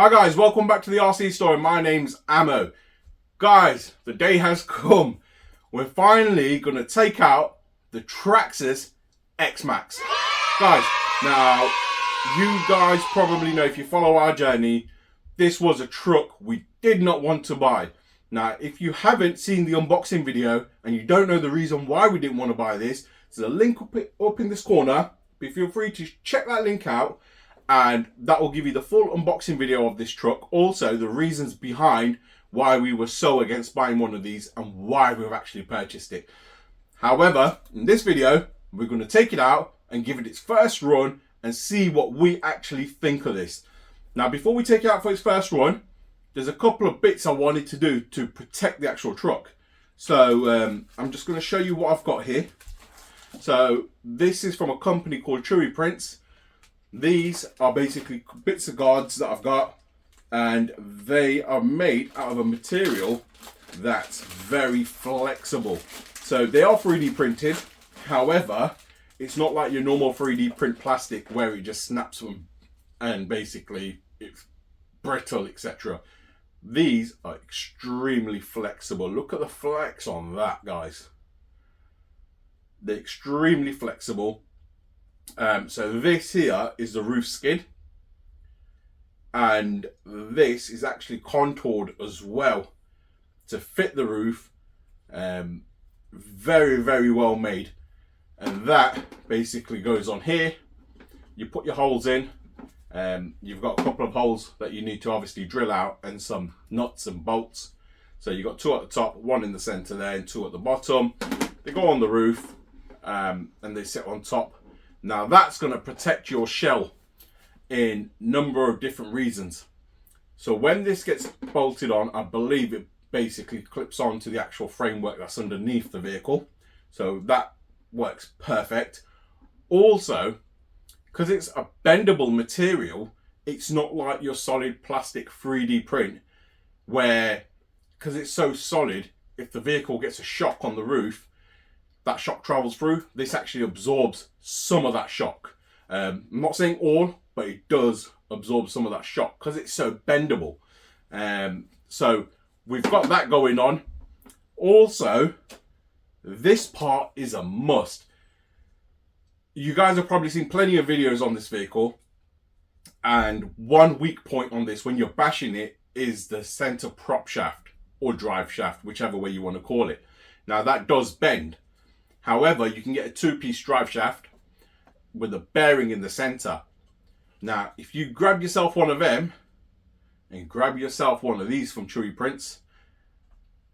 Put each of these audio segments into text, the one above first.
Hi guys, welcome back to the RC store. My name's Ammo. Guys, the day has come. We're finally going to take out the Traxxas X Maxx. Guys, now you guys probably know, if you follow our journey, this was a truck we did not want to buy. Now, if you haven't seen the unboxing video and you don't know the reason why we didn't want to buy this, there's a link up in this corner. Feel free to check that link out, and that will give you the full unboxing video of this truck. Also, the reasons behind why we were so against buying one of these and why we've actually purchased it. However, in this video, we're going to take it out and give it its first run and see what we actually think of this. Now, before we take it out for its first run, there's a couple of bits I wanted to do to protect the actual truck. So I'm just going to show you what I've got here. So this is from a company called Chewy Prints. These are basically bits of guards that I've got, and they are made out of a material that's very flexible. So they are 3D printed. However, it's not like your normal 3D print plastic where it just snaps them and basically it's brittle, etc. These are extremely flexible. Look at the flex on that, guys. They're extremely flexible. So this here is the roof skid, and this is actually contoured as well to fit the roof. Very well made, and that basically goes on here. You put your holes in. You've got a couple of holes that you need to obviously drill out, and some nuts and bolts. So you've got two at the top, one in the center there, and two at the bottom. They go on the roof, and they sit on top. Now that's going to protect your shell in a number of different reasons. So when this gets bolted on, I believe it basically clips on to the actual framework that's underneath the vehicle. So that works perfect. Also, because it's a bendable material, it's not like your solid plastic 3D print where, because it's so solid, if the vehicle gets a shock on the roof, that shock travels through. This actually absorbs some of that shock. I'm not saying all, but it does absorb some of that shock because it's so bendable. So we've got that going on. Also, this part is a must. You guys have probably seen plenty of videos on this vehicle, and one weak point on this when you're bashing it is the center prop shaft or drive shaft, whichever way you want to call it. Now that does bend. However, you can get a two-piece drive shaft with a bearing in the center. Now, if you grab yourself one of them and grab yourself one of these from Chewy Prints,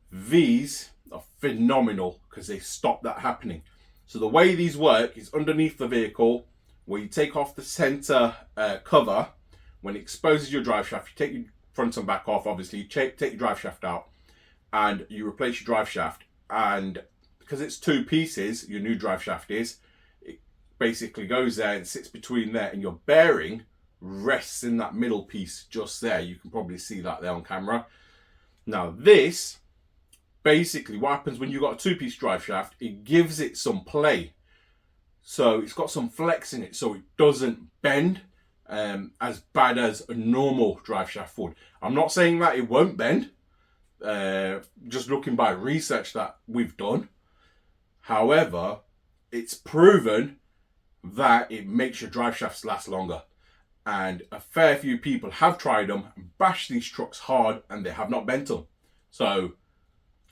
these are phenomenal because they stop that happening. So the way these work is underneath the vehicle, where you take off the center cover. When it exposes your drive shaft, you take your front and back off, obviously, you take your drive shaft out and you replace your drive shaft. And because it's two pieces, your new drive shaft is, it basically goes there and sits between there, and your bearing rests in that middle piece just there. You can probably see that there on camera. Now this, basically what happens when you've got a two-piece drive shaft, it gives it some play. So it's got some flex in it so it doesn't bend as bad as a normal drive shaft would. I'm not saying that it won't bend, just looking by research that we've done. However, it's proven that it makes your drive shafts last longer. And a fair few people have tried them and bashed these trucks hard and they have not bent them. So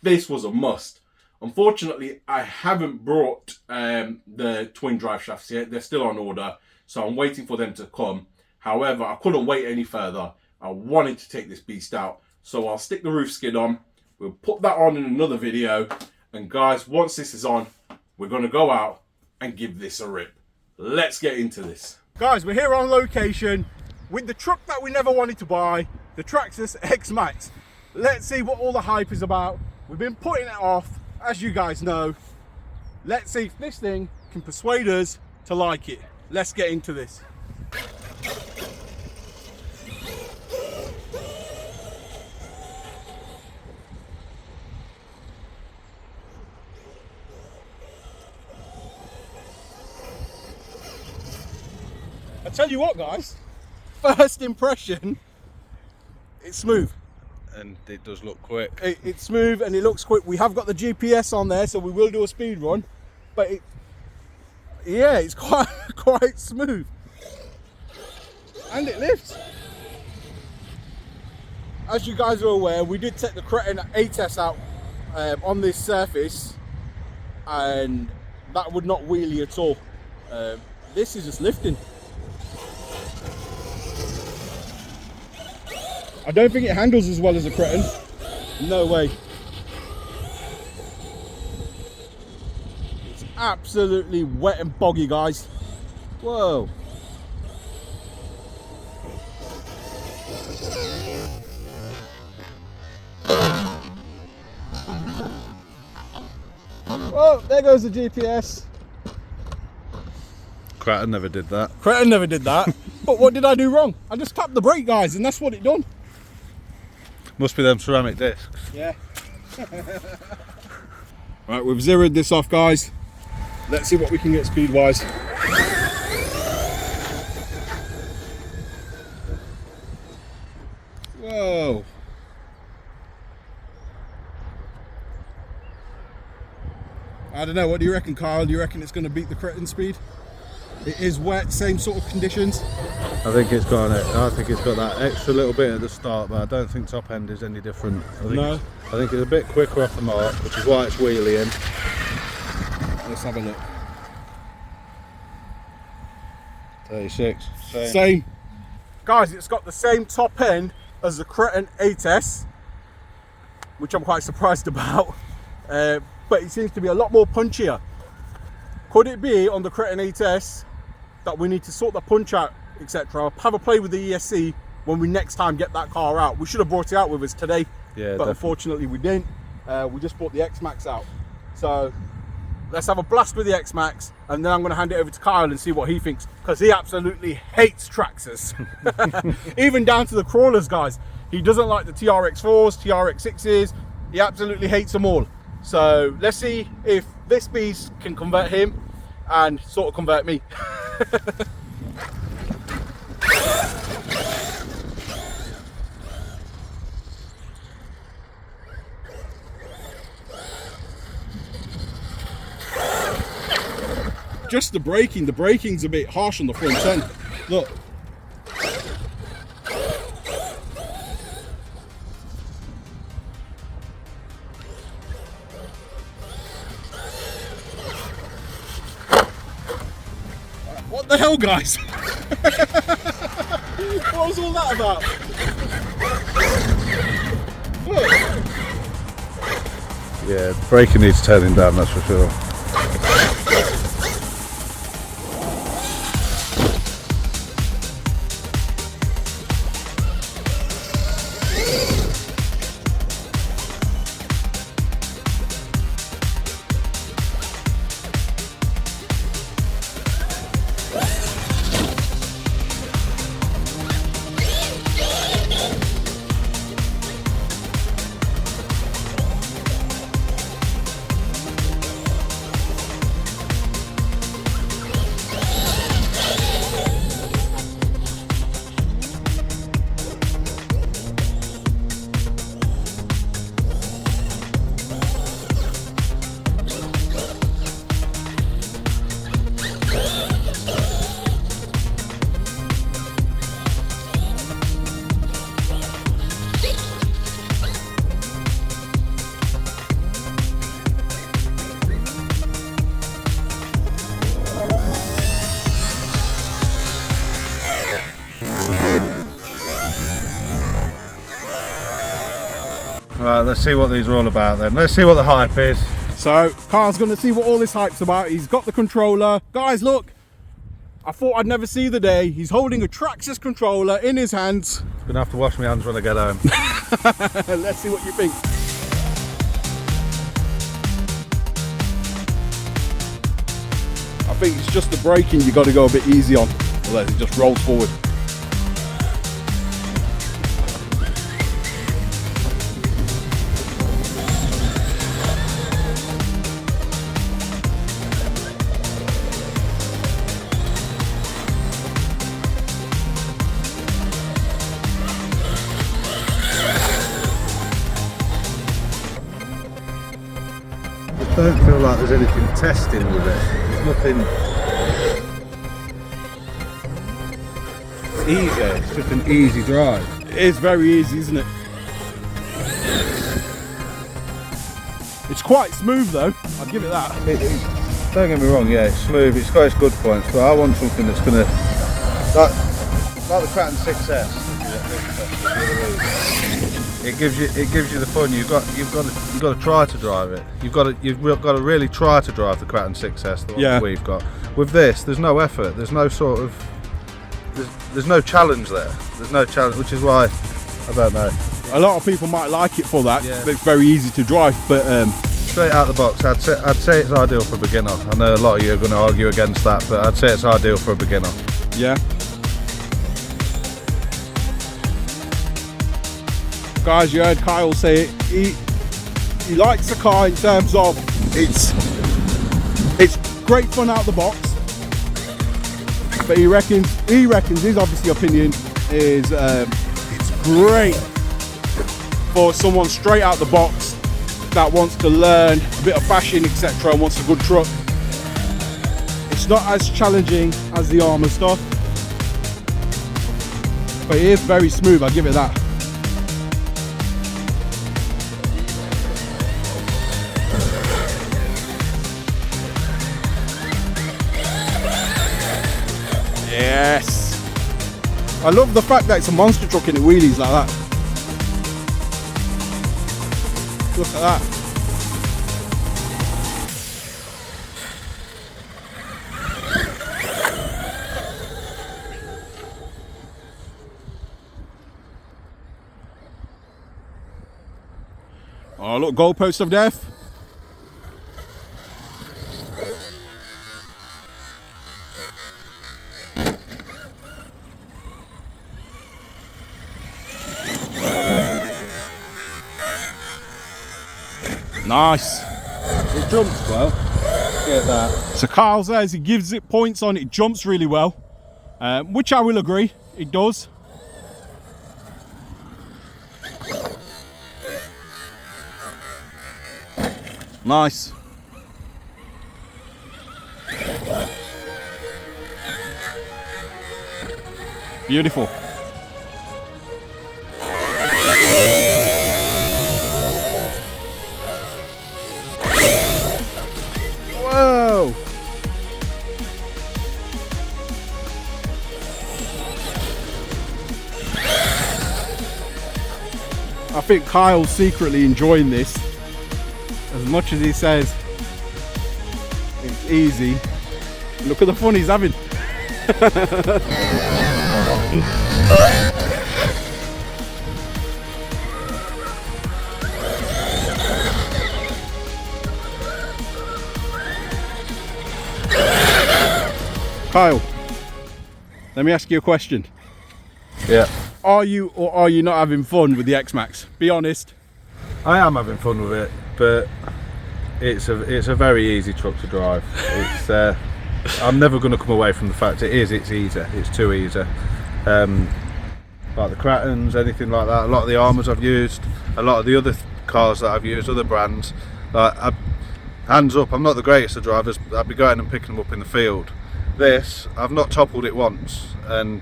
this was a must. Unfortunately, I haven't brought the twin drive shafts yet. They're still on order, so I'm waiting for them to come. However, I couldn't wait any further. I wanted to take this beast out. So I'll stick the roof skid on. We'll put that on in another video. And guys, once this is on, we're going to go out and give this a rip. Let's get into this. Guys, we're here on location with the truck that we never wanted to buy, the Traxxas X Maxx. Let's see what all the hype is about. We've been putting it off, as you guys know. Let's see if this thing can persuade us to like it. Let's get into this. I tell you what, guys, first impression, it's smooth. And it does look quick. It's smooth and it looks quick. We have got the GPS on there, so we will do a speed run. But it's quite smooth. And it lifts. As you guys are aware, we did take the Kraton Outcast out on this surface, and that would not wheelie at all. This is just lifting. I don't think it handles as well as a Kraton. No way. It's absolutely wet and boggy, guys. Whoa. Oh, there goes the GPS. Kraton never did that. Kraton never did that. But what did I do wrong? I just tapped the brake, guys, and that's what it done. Must be them ceramic discs. Yeah. Right, we've zeroed this off, guys. Let's see what we can get speed-wise. Whoa. I don't know, what do you reckon, Kyle? Do you reckon it's going to beat the Kraton speed? It is wet, same sort of conditions. I think it's got that extra little bit at the start, but I don't think top end is any different. I think it's a bit quicker off the mark, which is why it's wheeling. Let's have a look. 36. Same. Guys, it's got the same top end as the Kraton Outcast, which I'm quite surprised about. But it seems to be a lot more punchier. Could it be on the Kraton Outcast that we need to sort the punch out, etc.? Have a play with the ESC when we next time get that car out. We should have brought it out with us today, but definitely. Unfortunately we didn't. We just brought the X Maxx out. So let's have a blast with the X Maxx, and then I'm going to hand it over to Kyle and see what he thinks, because he absolutely hates Traxxas. Even down to the crawlers, guys. He doesn't like the TRX4s, TRX6s. He absolutely hates them all. So let's see if this beast can convert him and sort of convert me. Just the braking's a bit harsh on the front end. Look. What the hell, guys? What was all that about? Look. Yeah, the braking needs turning down, that's for sure. Right, let's see what these are all about then. Let's see what the hype is. So, Carl's going to see what all this hype's about. He's got the controller. Guys, look. I thought I'd never see the day. He's holding a Traxxas controller in his hands. I'm gonna have to wash my hands when I get home. Let's see what you think. I think it's just the braking you got to go a bit easy on, otherwise it just rolls forward. don't feel like there's anything testing with it. There's nothing. It's easy. It's just an easy drive. It is very easy, isn't it? It's quite smooth though, I'll give it that. Don't get me wrong, yeah, it's smooth, it's got its good points, but I want something that's going to, like the Kraton 6S. It gives you the fun. You've got to try to drive it. You've got to really try to drive the Kraton 6S, the one that we've got. With this, there's no effort. There's no sort of, there's no challenge there. There's no challenge, which is why I don't know. A lot of people might like it for that. Yeah. It's very easy to drive, but straight out the box, I'd say it's ideal for a beginner. I know a lot of you are going to argue against that, but I'd say it's ideal for a beginner. Yeah. Guys, you heard Kyle say it. He likes the car in terms of it's great fun out the box, but he reckons his obviously opinion is it's great for someone straight out the box that wants to learn a bit of fashion, etc., and wants a good truck. It's not as challenging as the Arrma stuff, but it is very smooth, I'll give it that. Yes! I love the fact that it's a monster truck and it wheelies like that. Look at that. Oh look, goalpost of death. Nice. It jumps well. Get that. So Kyle says he gives it points on it jumps really well, which I will agree, it does. Nice. Beautiful. Whoa! I think Kyle's secretly enjoying this. As much as he says it's easy, look at the fun he's having. Kyle, let me ask you a question. Yeah. Are you or are you not having fun with the X Maxx? Be honest. I am having fun with it, but it's a very easy truck to drive. It's I'm never going to come away from the fact it's easy. It's too easy. Like the Kratons, anything like that. A lot of the Arrmas I've used, a lot of the other cars that I've used, other brands. Like, hands up, I'm not the greatest of drivers. I'd be going and picking them up in the field. This, I've not toppled it once, and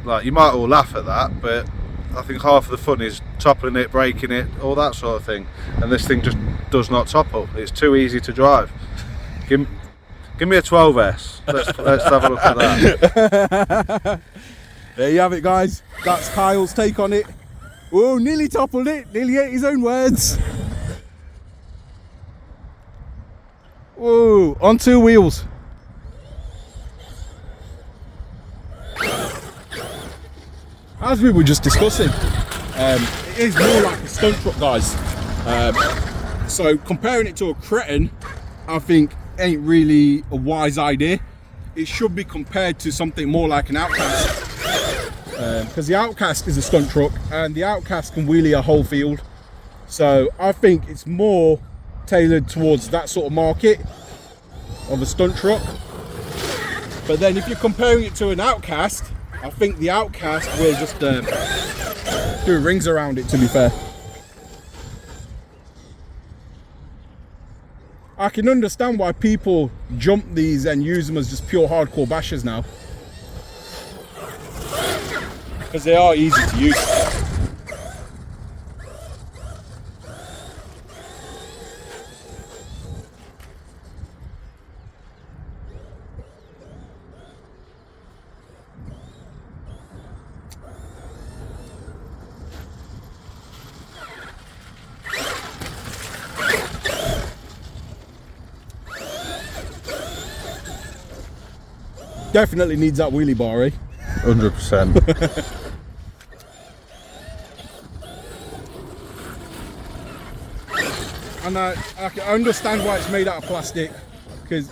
like you might all laugh at that, but I think half of the fun is toppling it, braking it, all that sort of thing. And this thing just does not topple. It's too easy to drive. Give me a 12S. Let's have a look at that. There you have it, guys. That's Kyle's take on it. Oh, nearly toppled it. Nearly ate his own words. Whoa, on two wheels. As we were just discussing, it is more like a stunt truck, guys. So comparing it to a Kraton, I think ain't really a wise idea. It should be compared to something more like an Outcast, because the Outcast is a stunt truck and the Outcast can wheelie a whole field. So I think it's more tailored towards that sort of market of a stunt truck. But then if you're comparing it to an Outcast, I think the Outcast will just do rings around it, to be fair. I can understand why people jump these and use them as just pure hardcore bashers now, because they are easy to use. Definitely needs that wheelie bar, eh? 100%. And I can understand why it's made out of plastic, because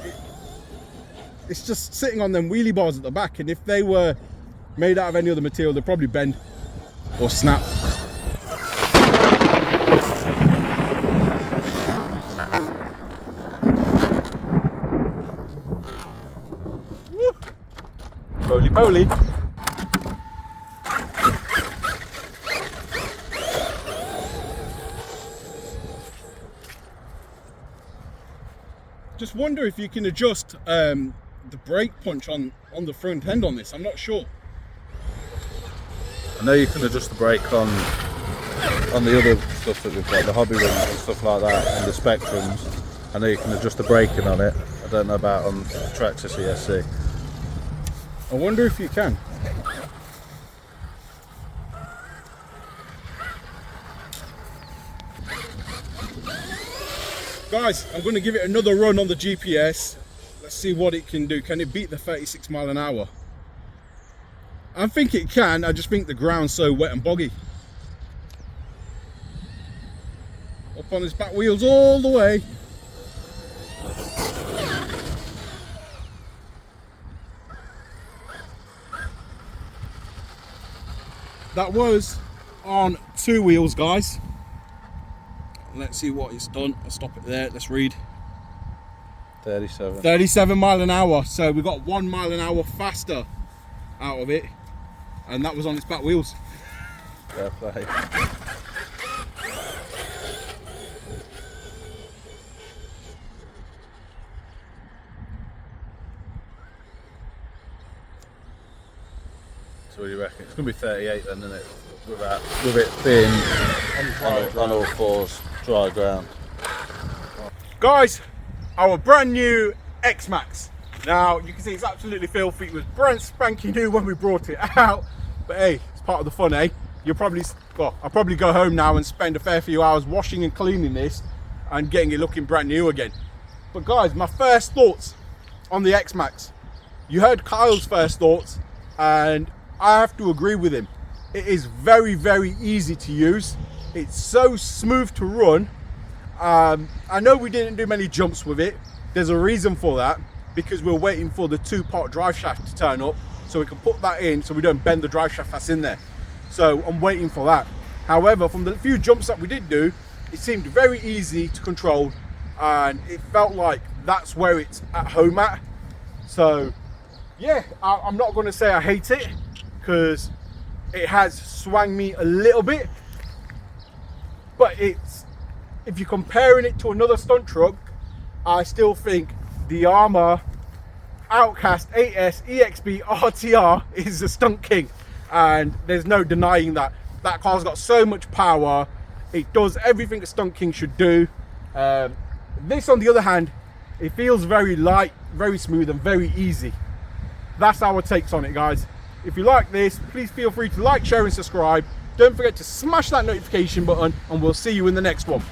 it's just sitting on them wheelie bars at the back, and if they were made out of any other material, they'd probably bend or snap. Roly poly. Just wonder if you can adjust the brake punch on the front end on this. I'm not sure. I know you can adjust the brake on the other stuff that we've got, the hobby rings and stuff like that, and the Spectrums. I know you can adjust the braking on it. I don't know about on Traxxas ESC. I wonder if you can. Guys, I'm going to give it another run on the GPS. Let's see what it can do. Can it beat the 36 mile an hour? I think it can. I just think the ground's so wet and boggy. Up on his back wheels all the way. That was on 2 wheels, guys. Let's see what it's done. I'll stop it there. Let's read. 37. 37 mile an hour. So we got 1 mile an hour faster out of it, and that was on its back wheels. Fair play. So what do you reckon? It's going to be 38 then, isn't it? With it being on all fours, dry ground. Guys, our brand new X Maxx. Now you can see it's absolutely filthy. It was brand spanking new when we brought it out, but hey, it's part of the fun, eh? You'll probably, well, I'll probably go home now and spend a fair few hours washing and cleaning this and getting it looking brand new again. But guys, my first thoughts on the X Maxx. You heard Kyle's first thoughts, and I have to agree with him. It is very, very easy to use. It's so smooth to run. I know we didn't do many jumps with it. There's a reason for that, because we're waiting for the 2-part drive shaft to turn up so we can put that in so we don't bend the drive shaft that's in there. So I'm waiting for that. However, from the few jumps that we did do, it seemed very easy to control, and it felt like that's where it's at home at. So yeah, I'm not going to say I hate it, because it has swung me a little bit, but it's, if you're comparing it to another stunt truck, I still think the Arrma Outcast 8S EXB RTR is the stunt king, and there's no denying that. That car's got so much power. It does everything a stunt king should do. This, on the other hand, it feels very light, very smooth, and very easy. That's our takes on it, guys. If you like this, please feel free to like, share, and subscribe. Don't forget to smash that notification button, and we'll see you in the next one.